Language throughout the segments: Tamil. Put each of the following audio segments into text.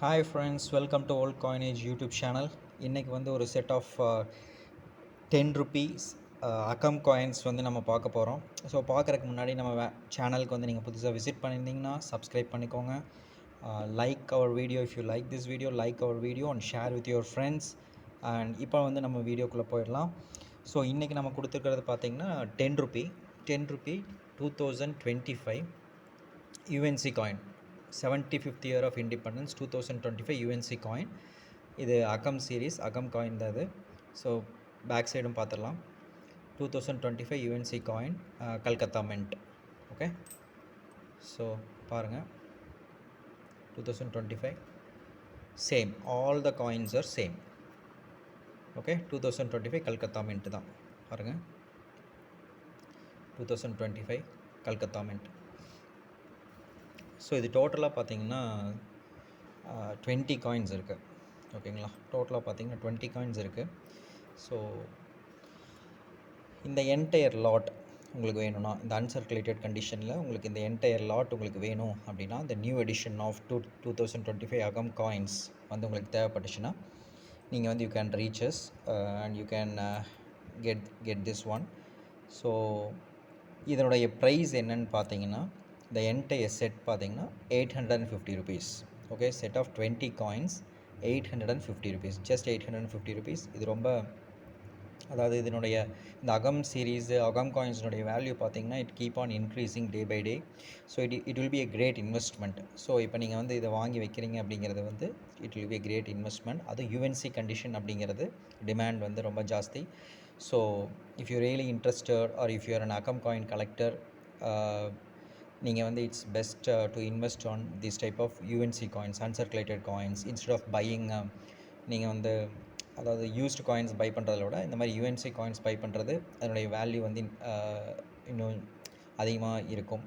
Hi friends, welcome to old coinage YouTube channel. இன்றைக்கி வந்து ஒரு செட் ஆஃப் 10 ருபீஸ் அகம் காயின்ஸ் வந்து நம்ம பார்க்க போகிறோம். ஸோ பார்க்குறதுக்கு முன்னாடி நம்ம சேனலுக்கு வந்து நீங்கள் புதுசாக விசிட் பண்ணியிருந்தீங்கன்னா சப்ஸ்கிரைப் பண்ணிக்கோங்க. Like our video if you like this video, like our video and share with your friends. And இப்போ வந்து நம்ம வீடியோக்குள்ளே போயிடலாம். ஸோ இன்றைக்கி நம்ம கொடுத்துருக்கிறது பார்த்திங்கன்னா 10 rupee 2025 UNC coin. 75th year of independence 2025 UNC coin. இது அகம் சீரீஸ், அகம் காயின் தான் இது. ஸோ பேக் சைடும் பார்த்துடலாம். 2025 UNC coin, Calcutta mint. Okay, so பாருங்கள், 2025 same, all the coins are same. Okay, 2025 Calcutta mint தான் பாருங்கள். 2025 கல்கத்தா மின்ட். ஸோ இது டோட்டலாக பார்த்தீங்கன்னா 20 காயின்ஸ் இருக்குது. ஓகேங்களா, டோட்டலாக பார்த்தீங்கன்னா 20 காயின்ஸ் இருக்குது. ஸோ இந்த என்டையர் லாட் உங்களுக்கு வேணும்னா, இந்த அன்சர்க்குலேட்டட் கண்டிஷனில் உங்களுக்கு இந்த என்டையர் லாட் உங்களுக்கு வேணும் அப்படின்னா, இந்த நியூ எடிஷன் ஆஃப் 2025 அகம் காயின்ஸ் வந்து உங்களுக்கு தேவைப்பட்டுச்சுன்னா நீங்கள் வந்து you can reaches and you can get this one. So இதனுடைய ப்ரைஸ் என்னன்னு பார்த்தீங்கன்னா, இந்த என்டையர் செட் பார்த்தீங்கன்னா 850 rupees. Okay, set of 20 coins 850 rupees, just 850 rupees. இது ரொம்ப, அதாவது இதனுடைய இந்த அகம் சீரீஸ் அகம் காயின்ஸினுடைய வேல்யூ பார்த்தீங்கன்னா it keep on increasing day by day. So it will be a great investment. So இப்போ நீங்கள் வந்து இதை வாங்கி வைக்கிறீங்க அப்படிங்கிறது வந்து it will be a great investment. அது யூஎன்சி கண்டிஷன் அப்படிங்கிறது டிமாண்ட் வந்து ரொம்ப ஜாஸ்தி. So if you really interested or if you are an அகம் காயின் கலெக்டர், நீங்கள் வந்து it's best to invest on this type of UNC coins, uncirculated coins. Instead of buying, நீங்கள் வந்து அதாவது யூஸ்டு காயின்ஸ் பை பண்ணுறத விட இந்த மாதிரி யூஎன்சி காயின்ஸ் பை பண்ணுறது அதனுடைய வேல்யூ வந்து இன்னும் அதிகமாக இருக்கும்.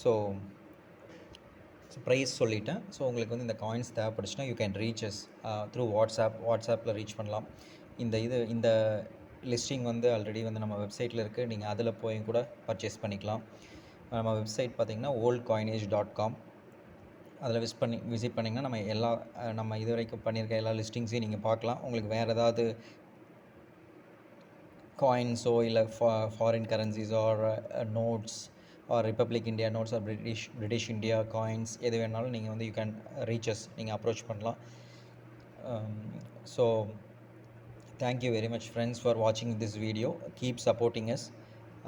ஸோ ப்ரைஸ் சொல்லிட்டேன். ஸோ உங்களுக்கு வந்து இந்த காயின்ஸ் தேவைப்படுச்சுன்னா யூ கேன் ரீச்சஸ் த்ரூ வாட்ஸ்அப்பில் ரீச் பண்ணலாம். இந்த லிஸ்டிங் வந்து ஆல்ரெடி வந்து நம்ம வெப்சைட்டில் இருக்குது. நீங்கள் அதில் போய் கூட பர்ச்சேஸ் பண்ணிக்கலாம். நம்ம வெப்சைட் பார்த்திங்கன்னா oldcoinage.com. அதில் விசிட் பண்ணிங்கன்னா நம்ம இது வரைக்கும் பண்ணியிருக்க எல்லா லிஸ்டிங்ஸையும் நீங்கள் பார்க்கலாம். உங்களுக்கு வேறு ஏதாவது காயின்ஸோ இல்லை foreign currencies or notes or republic India notes or British India coins எது வேணாலும் நீங்கள் வந்து யூ கேன் ரீச்சஸ், நீங்கள் அப்ரோச் பண்ணலாம். So thank you very much friends for வாட்சிங் this video. Keep supporting us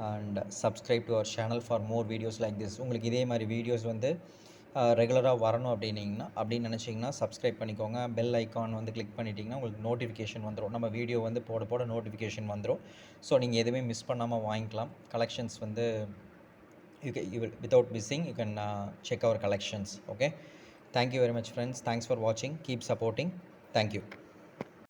and subscribe to our channel for more videos like this. உங்களுக்கு இதே மாதிரி வீடியோஸ் வந்து ரெகுலராக வரணும் அப்படின்னு நினச்சிங்கன்னா சப்ஸ்கிரைப் பண்ணிக்கோங்க. பெல் ஐக்கான் வந்து கிளிக் பண்ணிட்டீங்கன்னா உங்களுக்கு நோட்டிஃபிகேஷன் வந்துடும். நம்ம வீடியோ வந்து போட நோட்டிஃபிகேஷன் வந்துடும். ஸோ நீங்கள் எதுவுமே மிஸ் பண்ணாமல் வாங்கிக்கலாம். கலெக்ஷன்ஸ் வந்து without missing you can check our collections. Okay, thank you very much friends. Thanks for watching. Keep supporting. Thank you.